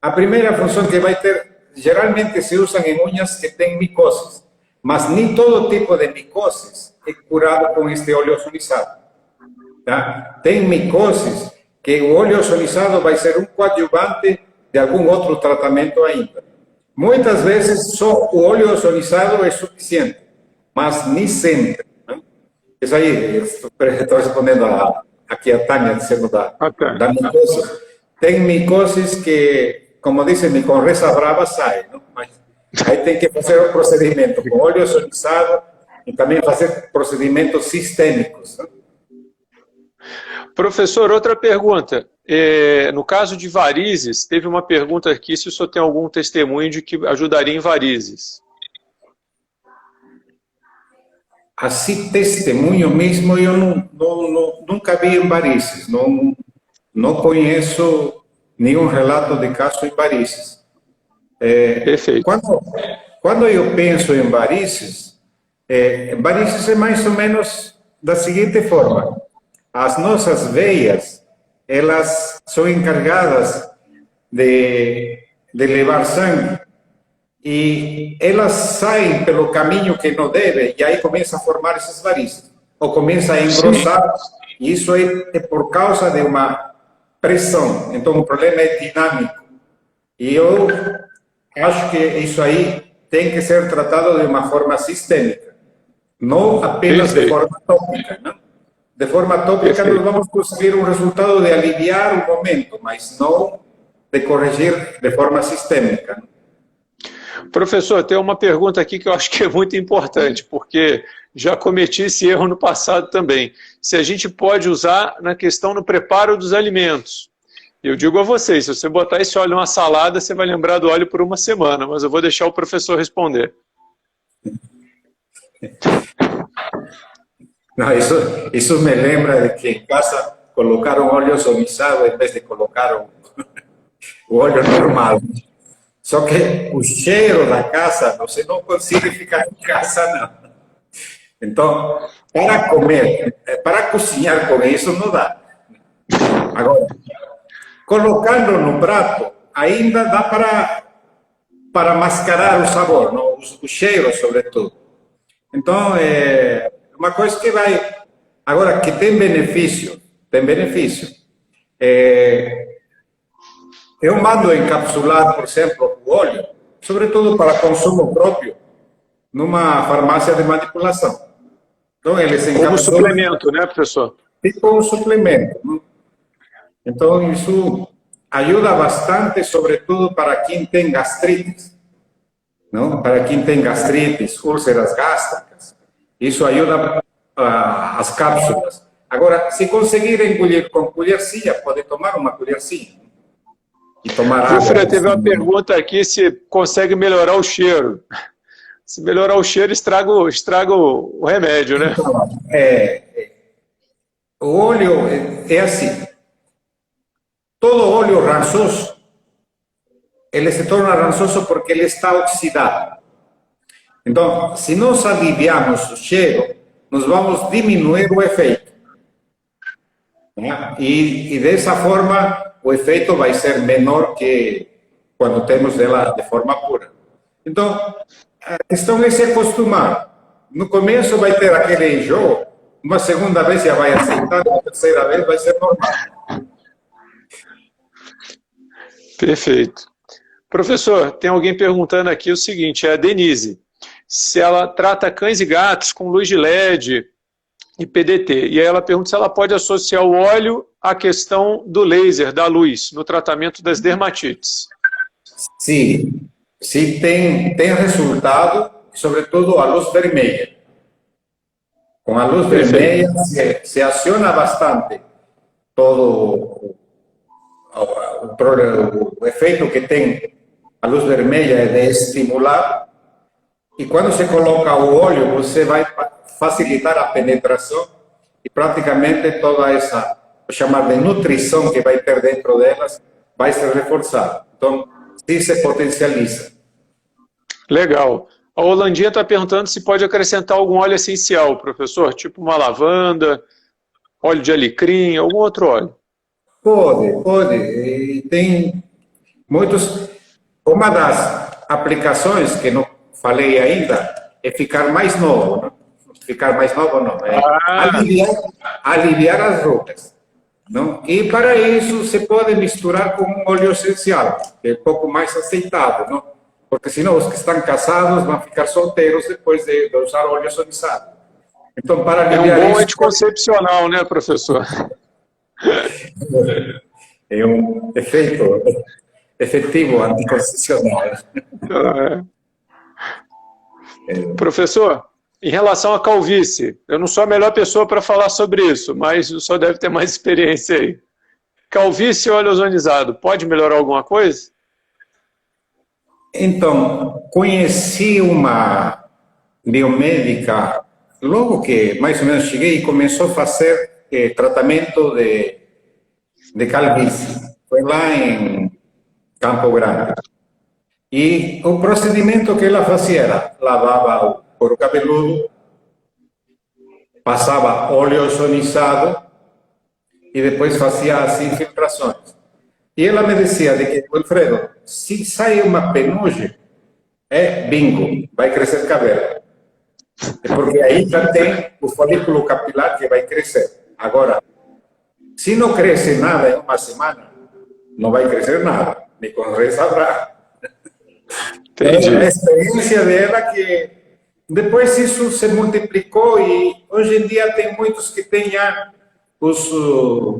S2: A primeira função que vai ter, geralmente se usam em unhas que têm micoses, mas nem todo tipo de micoses é curado com este óleo ozonizado. Tá? Tem micoses que o óleo ozonizado vai ser um coadjuvante de algum outro tratamento ainda. Muitas vezes só o óleo ozonizado é suficiente, mas nem sempre. Né? Isso aí, estou respondendo aqui a Tânia, dizendo da micose. Tem micoses que, como dizem, com reza brava sai, não? Mas aí tem que fazer um procedimento com óleo ozonizado e também fazer procedimentos sistêmicos. Não?
S1: Professor, outra pergunta. No caso de varizes, teve uma pergunta aqui se o senhor tem algum testemunho de que ajudaria em varizes.
S2: Assim, testemunho mesmo, eu nunca vi em varizes. Não conheço nenhum relato de caso em varizes.
S1: Perfeito.
S2: Quando eu penso em varizes é mais ou menos da seguinte forma. As nossas veias, elas são encargadas de levar sangue e elas saem pelo caminho que não deve e aí começa a formar essas varizes, ou começa a engrossar, e isso é por causa de uma pressão. Então o problema é dinâmico. E eu acho que isso aí tem que ser tratado de uma forma sistêmica, não apenas de forma tópica, não? De forma tópica nós vamos conseguir um resultado de aliviar o momento, mas não de corrigir de forma sistêmica.
S1: Professor, tem uma pergunta aqui que eu acho que é muito importante, porque já cometi esse erro no passado também. Se a gente pode usar na questão no preparo dos alimentos. Eu digo a vocês, se você botar esse óleo numa salada, você vai lembrar do óleo por uma semana, mas eu vou deixar o professor responder.
S2: Não, isso me lembra de que em casa colocaram óleo sonizado em vez de colocar o óleo normal. Só que o cheiro da casa, você não consegue ficar em casa, não. Então, para comer, para cozinhar com isso, não dá. Agora, colocando no prato, ainda dá para mascarar o sabor, não? O cheiro, sobretudo. Então, é uma coisa que vai... Agora, que tem benefício, tem benefício. Eu mando encapsular, por exemplo, o óleo, sobretudo para consumo próprio, numa farmácia de manipulação. Então, eles encapsulam...
S1: Como suplemento, né, professor?
S2: Tipo um suplemento. Então, isso ajuda bastante, sobretudo para quem tem gastrites. Não? Para quem tem gastrites, úlceras gástricas. Isso ajuda as cápsulas. Agora, se conseguir engolir com colherzinha, pode tomar uma colherzinha. E tomar água.
S1: Jufra, teve uma pergunta aqui se consegue melhorar o cheiro. Se melhorar o cheiro, estraga o remédio, né?
S2: Então, o óleo é assim. Todo óleo rançoso, ele se torna rançoso porque ele está oxidado. Então, se nós aliviarmos o cheiro, nós vamos diminuir o efeito. Né? E dessa forma, o efeito vai ser menor que quando temos ela de forma pura. Então, a questão é se acostumar. No começo vai ter aquele enjoo, uma segunda vez já vai aceitar, uma terceira vez vai ser normal.
S1: Perfeito. Professor, tem alguém perguntando aqui o seguinte, é a Denise, se ela trata cães e gatos com luz de LED e PDT, e aí ela pergunta se ela pode associar o óleo à questão do laser, da luz, no tratamento das dermatites.
S2: Sim, sim, tem resultado, sobretudo a luz vermelha. Com a luz vermelha se aciona bastante todo o efeito que tem a luz vermelha é de estimular, e quando se coloca o óleo, você vai facilitar a penetração e praticamente toda essa, vou chamar de nutrição que vai ter dentro delas, vai ser reforçada. Então, sim, se potencializa.
S1: Legal. A Holandinha está perguntando se pode acrescentar algum óleo essencial, professor, tipo uma lavanda, óleo de alecrim, algum outro óleo.
S2: Pode. E tem muitos... Uma das aplicações que não falei ainda é ficar mais novo. Não? Ficar mais novo não, é aliviar as rugas. Não? E para isso se pode misturar com um óleo essencial, que é um pouco mais aceitável, não? Porque senão os que estão casados vão ficar solteiros depois de usar óleo sonizado. Então, para aliviar
S1: é um bom anticoncepcional, né, professor?
S2: É um efetivo anticoncepcional.
S1: Professor, Em relação à calvície, eu não sou a melhor pessoa para falar sobre isso, mas o senhor deve ter mais experiência aí. Calvície e óleo ozonizado, pode melhorar alguma coisa?
S2: Então, conheci uma biomédica, logo que mais ou menos cheguei, e começou a fazer tratamento de calvície. Foi lá em Campo Grande. E o procedimento que ela fazia era, lavava o couro cabeludo, passava óleo ozonizado e depois fazia as infiltrações. E ela me dizia de que, Wilfredo, se sai uma penugem, é bingo, vai crescer cabelo. Porque aí já tem o folículo capilar que vai crescer. Agora, se não cresce nada em uma semana, não vai crescer nada. Me sabrá.
S1: Entendi.
S2: É a experiência dela que depois isso se multiplicou e hoje em dia tem muitos que têm já os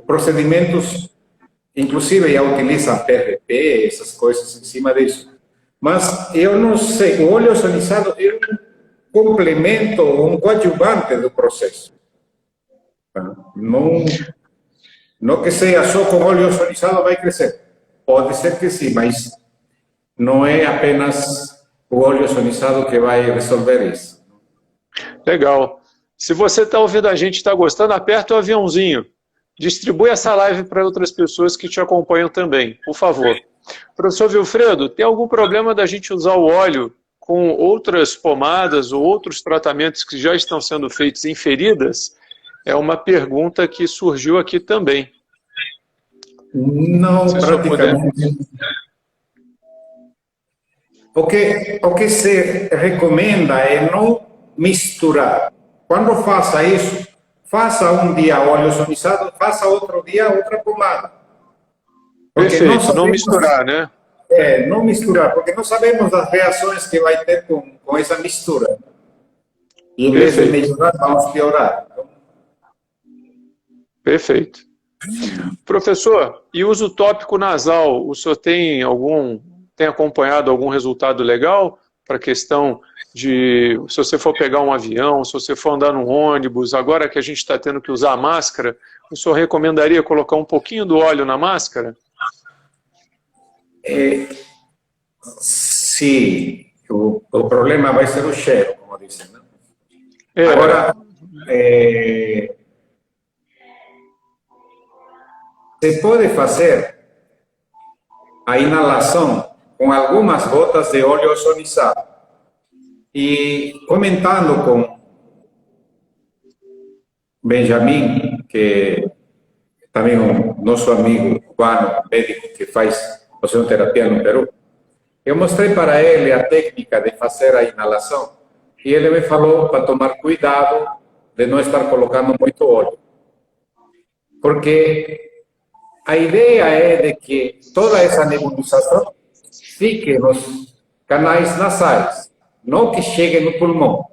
S2: procedimentos, inclusive já utilizam PRP, essas coisas em cima disso. Mas eu não sei, o óleo ozonizado é um complemento, um coadjuvante do processo. Não que seja só com óleo ozonizado vai crescer. Pode ser que sim, mas não é apenas o óleo ozonizado que vai resolver isso.
S1: Legal. Se você está ouvindo a gente e está gostando, aperta o aviãozinho. Distribui essa live para outras pessoas que te acompanham também, por favor. Professor Wilfredo, tem algum problema da gente usar o óleo com outras pomadas ou outros tratamentos que já estão sendo feitos em feridas? É uma pergunta que surgiu aqui também.
S2: Não, praticamente. O que se recomenda é não misturar. Quando faça isso, faça um dia óleo ozonizado, faça outro dia outra pomada. Porque
S1: perfeito, não misturar, né?
S2: Não misturar, porque não sabemos das reações que vai ter com essa mistura. E em vez de melhorar, vamos piorar.
S1: Perfeito. Professor, e uso tópico nasal, o senhor tem acompanhado algum resultado legal para a questão de, se você for pegar um avião, se você for andar num ônibus, agora que a gente está tendo que usar a máscara, o senhor recomendaria colocar um pouquinho do óleo na máscara?
S2: Sim, o problema vai ser o cheiro, como dizem. Né? Agora, se pode fazer a inalação com algumas gotas de óleo ozonizado. E comentando com Benjamin, que também é um nosso amigo cubano, médico que faz ozonoterapia no Peru, eu mostrei para ele a técnica de fazer a inalação e ele me falou para tomar cuidado de não estar colocando muito óleo. Porque a ideia é de que toda essa nebulização fique nos canais nasais, não que chegue no pulmão.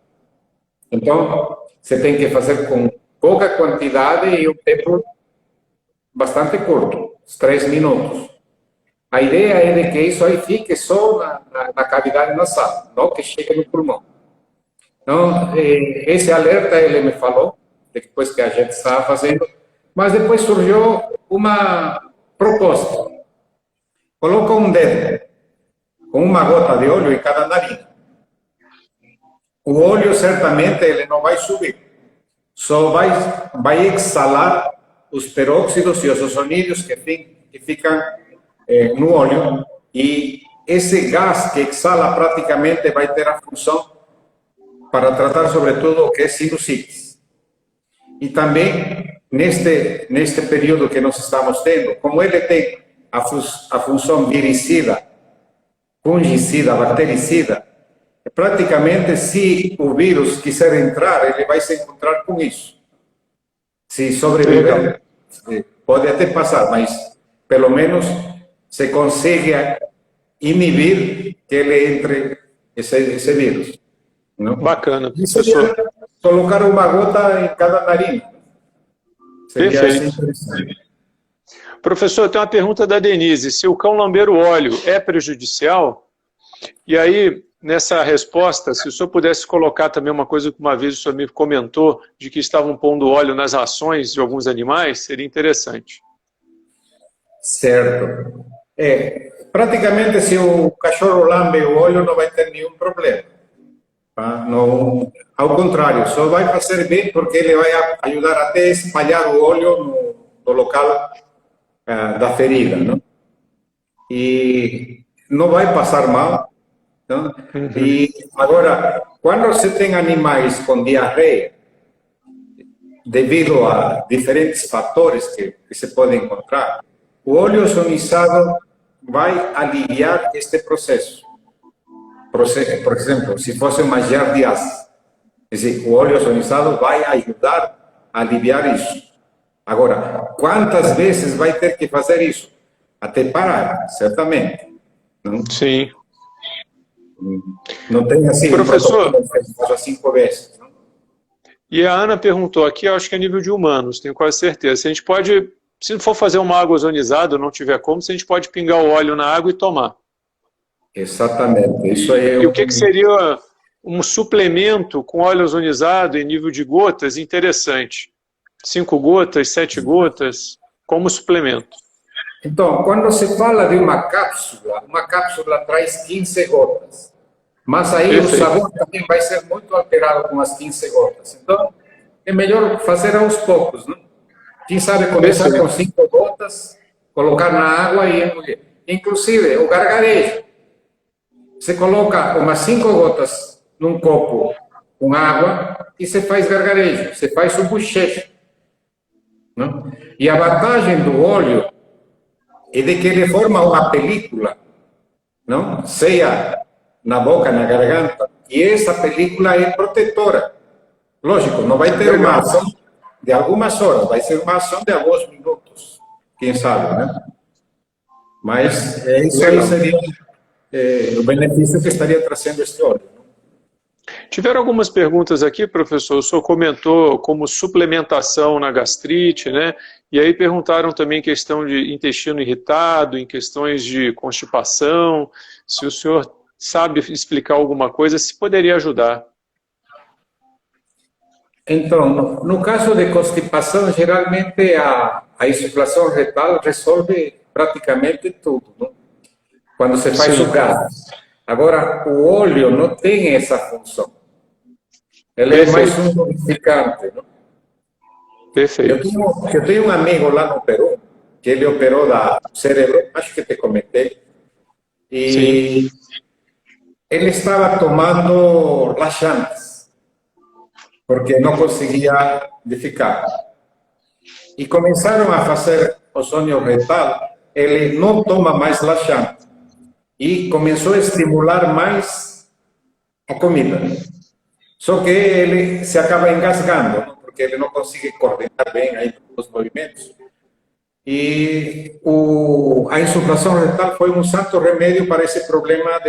S2: Então, você tem que fazer com pouca quantidade e um tempo bastante curto, uns 3 minutos. A ideia é de que isso aí fique só na cavidade nasal, não que chegue no pulmão. Então, esse alerta ele me falou, depois que a gente estava fazendo, mas depois surgiu uma proposta. Coloca um dedo com uma gota de óleo em cada narina. O óleo certamente ele não vai subir, só vai exalar os peróxidos e os ozonídeos que ficam no óleo, e esse gás que exala praticamente vai ter a função para tratar sobretudo o que é sinusites. E também neste período que nós estamos tendo, como ele tem a função viricida, fungicida, bactericida, praticamente se o vírus quiser entrar, ele vai se encontrar com isso. Se sobreviver, pode até passar, mas pelo menos se consegue inibir que ele entre esse vírus. Não?
S1: Bacana,
S2: professor. Colocar uma gota em cada narina.
S1: Perfeito. Professor, tem uma pergunta da Denise. Se o cão lamber o óleo é prejudicial? E aí, nessa resposta, se o senhor pudesse colocar também uma coisa que uma vez o senhor me comentou, de que estavam pondo óleo nas rações de alguns animais, seria interessante.
S2: Certo. Praticamente, se o cachorro lambe o óleo, não vai ter nenhum problema. Tá? Não, ao contrário, só vai fazer bem porque ele vai ajudar até a espalhar o óleo no local da ferida, não? E não vai passar mal. Não? E agora, quando você tem animais com diarreia, devido a diferentes fatores que se podem encontrar, o óleo ozonizado vai aliviar este processo. Por exemplo, se fosse uma giardiase, quer dizer, o óleo ozonizado vai ajudar a aliviar isso. Agora, quantas vezes vai ter que fazer isso? Até parar, certamente. Não?
S1: Sim.
S2: Não tem assim,
S1: professor,
S2: faz 5 vezes. Não?
S1: E a Ana perguntou aqui, acho que é nível de humanos, tenho quase certeza. Se a gente pode, se não for fazer uma água ozonizada, não tiver como, se a gente pode pingar o óleo na água e tomar.
S2: Exatamente. Isso aí
S1: E o que seria um suplemento com óleo ozonizado em nível de gotas interessante? 5 gotas, 7 gotas, como suplemento.
S2: Então, quando se fala de uma cápsula traz 15 gotas. Mas aí Perfeito. O sabor também vai ser muito alterado com as 15 gotas. Então, é melhor fazer aos poucos, não? Quem sabe começar Perfeito. Com 5 gotas, colocar na água e engolir. Inclusive, o gargarejo. Você coloca umas 5 gotas num copo com água e você faz gargarejo, você faz o bochecho. Não? E a vantagem do óleo é de que ele forma uma película, não? Seja na boca, na garganta, e essa película é protetora. Lógico, não vai ter uma ação de algumas horas, vai ser uma ação de alguns minutos, quem sabe, né? Mas isso aí seria o benefício que estaria trazendo este óleo.
S1: Tiveram algumas perguntas aqui, professor. O senhor comentou como suplementação na gastrite, né? E aí perguntaram também questão de intestino irritado, em questões de constipação. Se o senhor sabe explicar alguma coisa, se poderia ajudar.
S2: Então, no caso de constipação, geralmente a insuflação retal resolve praticamente tudo, não? Quando se faz o gás. Agora, o óleo não tem essa função. Ele é mais um lubrificante, não?
S1: Perfeito.
S2: Eu tenho um amigo lá no Peru, que ele operou do cérebro, acho que te comentei, e ele estava tomando laxantes, porque não conseguia ficar. E começaram a fazer ozônio retal, ele não toma mais laxante. E começou a estimular mais a comida. Só que ele se acaba engasgando, porque ele não consegue coordenar bem aí os movimentos. E a insuflação retal foi um santo remédio para esse problema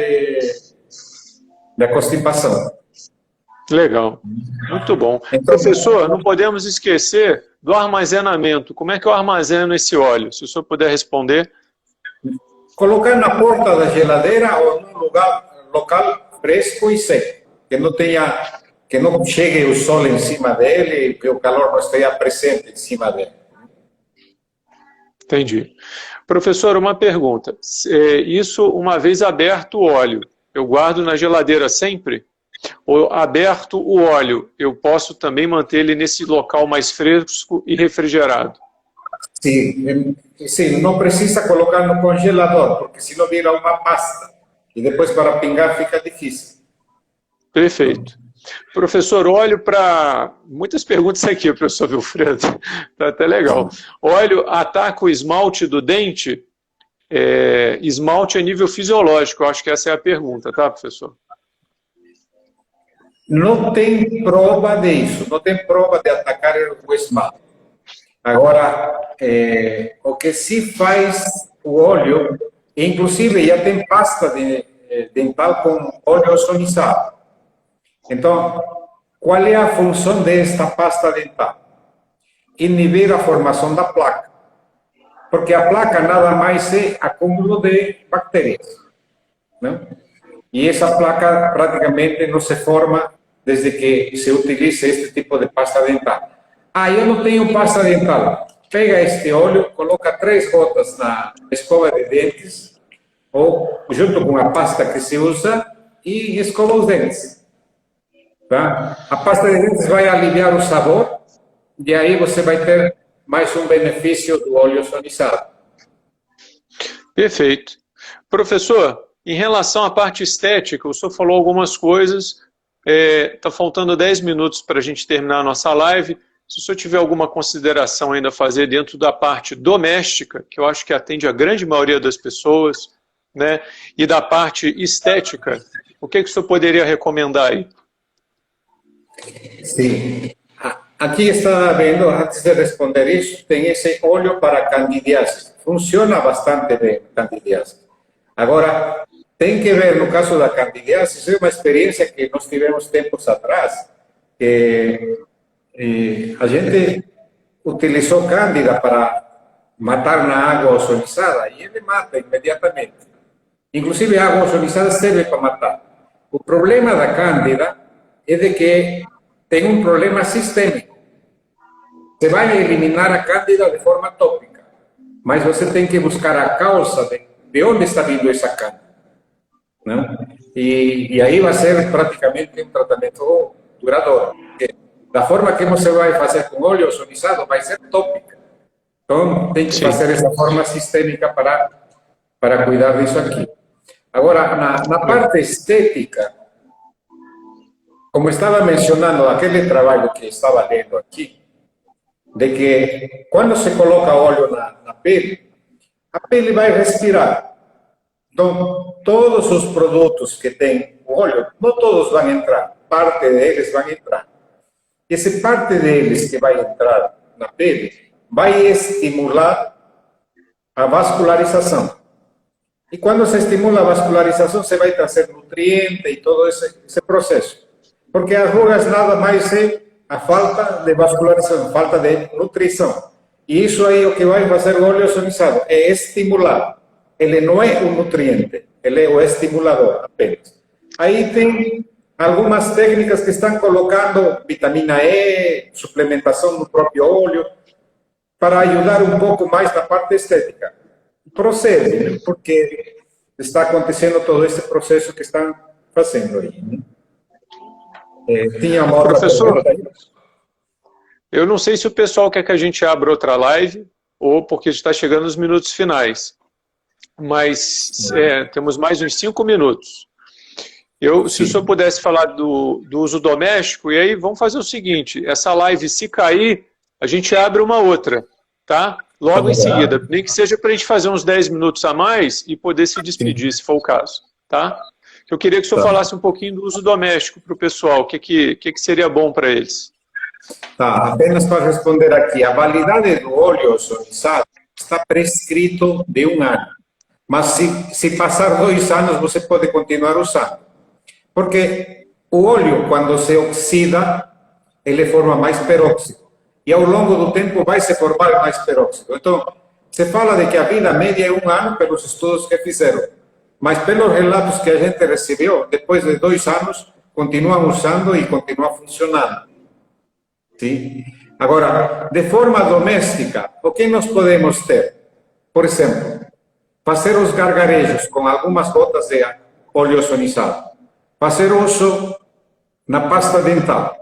S2: da constipação.
S1: Legal, muito bom. Então, professor, não podemos esquecer do armazenamento. Como é que eu armazeno esse óleo? Se o senhor puder responder.
S2: Colocar na porta da geladeira ou num local fresco e seco, que não chegue o sol em cima dele, que o calor não esteja presente em cima dele.
S1: Entendi. Professor, uma pergunta. Isso, uma vez aberto o óleo, eu guardo na geladeira sempre? Ou aberto o óleo, eu posso também manter ele nesse local mais fresco e refrigerado?
S2: Sim, não precisa colocar no congelador, porque senão vira uma pasta. E depois para pingar fica difícil.
S1: Perfeito. Professor, óleo para... Muitas perguntas aqui, professor Wilfredo. Está até legal. Óleo ataca o esmalte do dente? Esmalte a nível fisiológico, eu acho que essa é a pergunta, tá, professor?
S2: Não tem prova disso, não tem prova de atacar o esmalte. Agora, o que se faz o óleo, inclusive já tem pasta dental com óleo ozonizado. Então, qual é a função desta pasta dental? Inibir a formação da placa. Porque a placa nada mais é acúmulo de bactérias. Não? e essa placa praticamente não se forma desde que se utiliza este tipo de pasta dental. Ah, eu não tenho pasta dental. Pega este óleo, coloca 3 gotas na escova de dentes, ou junto com a pasta que se usa, e escova os dentes. Tá? A pasta de dentes vai aliviar o sabor, e aí você vai ter mais um benefício do óleo ozonizado.
S1: Perfeito. Professor, em relação à parte estética, o senhor falou algumas coisas, está faltando 10 minutos para a gente terminar a nossa live. Se o senhor tiver alguma consideração ainda a fazer dentro da parte doméstica, que eu acho que atende a grande maioria das pessoas, né, e da parte estética, o que o senhor poderia recomendar aí?
S2: Sim. Aqui está vendo, antes de responder isso, tem esse óleo para candidiase. Funciona bastante bem, candidiase. Agora, tem que ver, no caso da candidiase, isso é uma experiência que nós tivemos tempos atrás, que a gente utilizou cândida para matar na água ozonizada, e ele mata imediatamente. Inclusive, a água ozonizada serve para matar. O problema da cândida é de que tem um problema sistêmico. Você vai eliminar a cândida de forma tópica, mas você tem que buscar a causa de onde está vindo essa cândida, né? E aí vai ser praticamente um tratamento duradouro. Da forma que você vai fazer com óleo ozonizado, vai ser tópica. Então, tem que fazer essa forma sistêmica para cuidar disso aqui. Agora, na parte estética, como estava mencionando aquele trabalho que estava lendo aqui, de que quando se coloca óleo na pele, a pele vai respirar. Então, todos os produtos que têm óleo, não todos vão entrar, parte deles vão entrar. Essa parte deles que vai entrar na pele vai estimular a vascularização. E quando se estimula a vascularização, você vai trazer nutriente e todo esse processo. Porque as rugas nada mais é a falta de vascularização, falta de nutrição. E isso aí é o que vai fazer o óleo ozonizado, é estimular. Ele não é um nutriente, ele é o estimulador apenas. Aí tem algumas técnicas que estão colocando vitamina E, suplementação no próprio óleo, para ajudar um pouco mais na parte estética. Procede, né? Porque está acontecendo todo esse processo que estão fazendo aí, né? Tinha uma outra
S1: Professor,
S2: pergunta aí?
S1: eu não sei se o pessoal quer que a gente abra outra live ou porque está chegando nos minutos finais, mas temos mais uns 5 minutos. Se o senhor pudesse falar do uso doméstico, e aí vamos fazer o seguinte, essa live, se cair, a gente abre uma outra, tá? Logo em seguida, nem que seja para a gente fazer uns 10 minutos a mais e poder se despedir, se for o caso, tá? Eu queria que o senhor falasse um pouquinho do uso doméstico para o pessoal, o que seria bom para eles.
S2: Tá, apenas para responder aqui, a validade do óleo ozonizado está prescrito de 1 ano, mas se passar 2 anos, você pode continuar usando, porque o óleo, quando se oxida, ele forma mais peróxido, e ao longo do tempo vai se formar mais peróxido. Então, se fala de que a vida média é 1 ano pelos estudos que fizeram, mas pelos relatos que a gente recebeu, depois de 2 anos, continuam usando e continua funcionando. Sim? Agora, de forma doméstica, o que nós podemos ter? Por exemplo, fazer os gargarejos com algumas gotas de óleo ozonizado, fazer uso na pasta dental,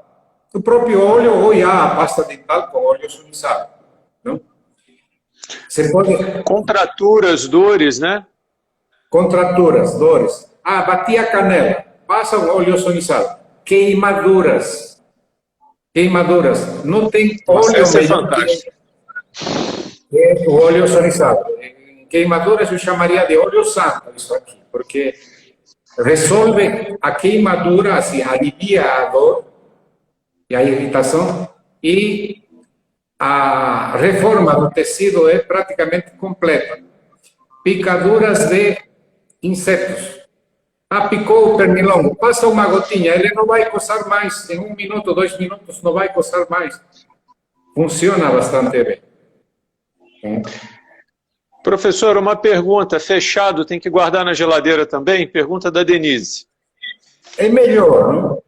S2: o próprio óleo ou já a pasta dental com óleo ozonizado, não? Você pode...
S1: Contraturas, dores, né?
S2: Contraturas, dores. Ah, bati a canela, passa um óleo ozonizado. Queimaduras. Queimaduras. Não tem óleo melhor que o óleo ozonizado. Em queimaduras eu chamaria de óleo santo isso aqui, porque resolve a queimadura, assim, alivia a dor e a irritação, e a reforma do tecido é praticamente completa. Picaduras de insetos. Ah, picou o pernilongo, passa uma gotinha, ele não vai coçar mais, em 1 minuto, 2 minutos, não vai coçar mais. Funciona bastante bem.
S1: Professor, uma pergunta. Fechado tem que guardar na geladeira também? Pergunta da Denise.
S2: É melhor, não?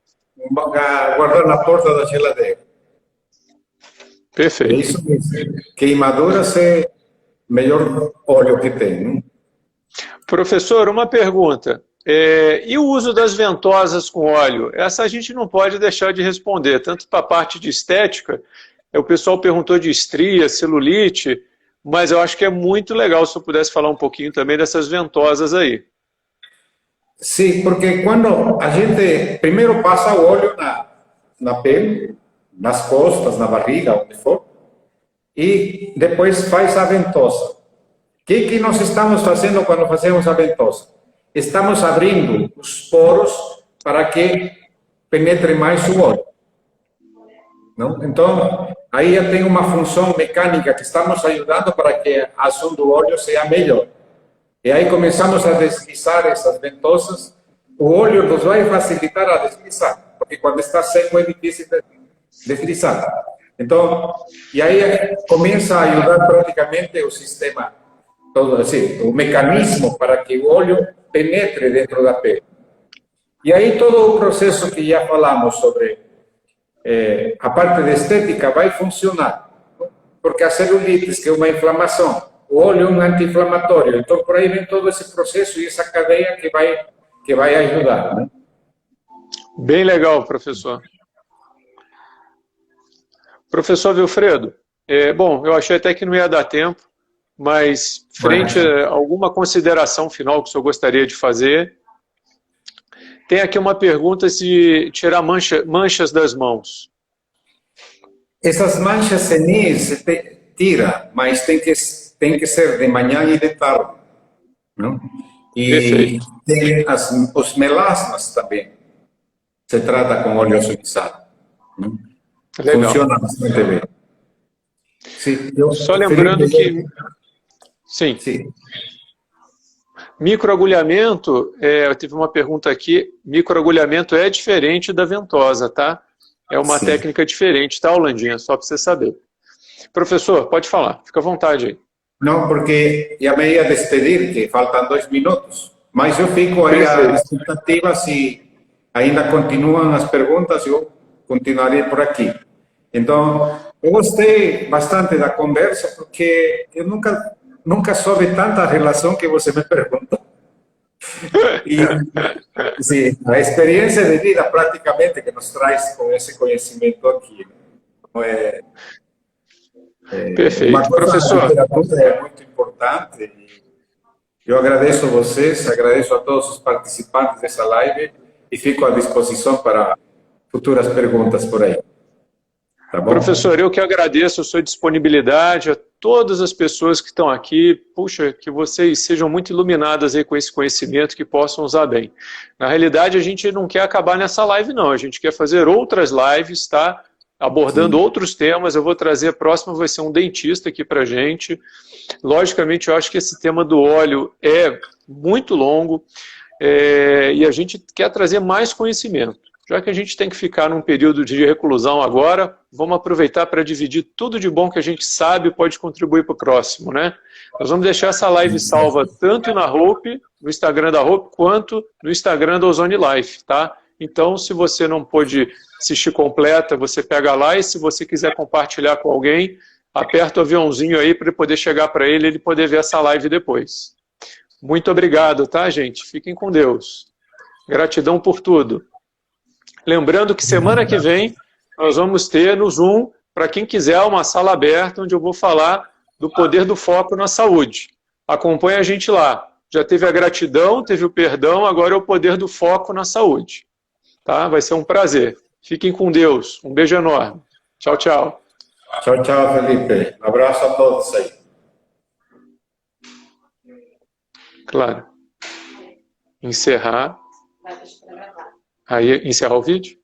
S2: Guardar na porta da geladeira. É
S1: Perfeito.
S2: isso mesmo. Queimaduras é o melhor óleo que tem, não?
S1: Professor, uma pergunta. E o uso das ventosas com óleo? Essa a gente não pode deixar de responder, tanto para a parte de estética, o pessoal perguntou de estria, celulite, mas eu acho que é muito legal se eu pudesse falar um pouquinho também dessas ventosas aí.
S2: Sim, porque quando a gente primeiro passa o óleo na pele, nas costas, na barriga, onde for, e depois faz a ventosa. O que nós estamos fazendo quando fazemos a ventosa? Estamos abrindo os poros para que penetre mais o óleo. Não? Então, aí já tem uma função mecânica que estamos ajudando para que a ação do óleo seja melhor. E aí começamos a deslizar essas ventosas. O óleo nos vai facilitar a deslizar, porque quando está seco é difícil de deslizar. Então, e aí começa a ajudar praticamente o sistema, todo assim, o mecanismo para que o óleo penetre dentro da pele. E aí todo o processo que já falamos sobre a parte de estética vai funcionar, porque a celulite, que é uma inflamação, o óleo é um anti-inflamatório, então por aí vem todo esse processo e essa cadeia que vai ajudar, né?
S1: Bem legal, professor. Professor Wilfredo, bom, eu achei até que não ia dar tempo, mas frente a alguma consideração final que o senhor gostaria de fazer, tem aqui uma pergunta se tirar manchas das mãos.
S2: Essas manchas senis se tira, mas tem que ser de manhã e de tarde, não? E
S1: Perfeito.
S2: tem os melasmas também, se trata com óleo ozonizado.
S1: Legal.
S2: Funciona bastante bem. Sim,
S1: só lembrando que... Sim.
S2: Sim.
S1: Microagulhamento, eu tive uma pergunta aqui, microagulhamento é diferente da ventosa, tá? É uma técnica diferente, tá, Orlandinha? Só para você saber. Professor, pode falar, fica à vontade aí.
S2: Não, porque já me ia despedir, que faltam 2 minutos, mas eu fico aí à expectativa, se ainda continuam as perguntas, eu continuarei por aqui. Então, eu gostei bastante da conversa, porque eu nunca soube tanta relação que você me perguntou. E sim, a experiência de vida praticamente que nos traz com esse conhecimento aqui.
S1: Perfeito. Professor,
S2: a literatura é muito importante. E eu agradeço a vocês, agradeço a todos os participantes dessa live e fico à disposição para futuras perguntas por aí. Tá bom?
S1: Professor, eu que agradeço a sua disponibilidade, a todas as pessoas que estão aqui. Puxa, que vocês sejam muito iluminadas aí com esse conhecimento, que possam usar bem. Na realidade, a gente não quer acabar nessa live, não. A gente quer fazer outras lives, tá? Abordando outros temas. Eu vou trazer, a próxima vai ser um dentista aqui pra gente. Logicamente, eu acho que esse tema do óleo é muito longo e a gente quer trazer mais conhecimento. Já que a gente tem que ficar num período de reclusão agora, vamos aproveitar para dividir tudo de bom que a gente sabe e pode contribuir para o próximo, né? Nós vamos deixar essa live salva tanto na Hope, no Instagram da Hope, quanto no Instagram da Ozone Life, tá? Então, se você não pôde assistir completa, você pega lá, e se você quiser compartilhar com alguém, aperta o aviãozinho aí para poder chegar para ele poder ver essa live depois. Muito obrigado, tá, gente? Fiquem com Deus. Gratidão por tudo. Lembrando que semana que vem nós vamos ter no Zoom, para quem quiser, uma sala aberta, onde eu vou falar do poder do foco na saúde. Acompanhe a gente lá. Já teve a gratidão, teve o perdão, agora é o poder do foco na saúde. Tá? Vai ser um prazer. Fiquem com Deus. Um beijo enorme. Tchau, tchau.
S2: Tchau, tchau, Felipe. Um abraço a todos aí.
S1: Claro. Encerrar. Aí, encerrar o vídeo?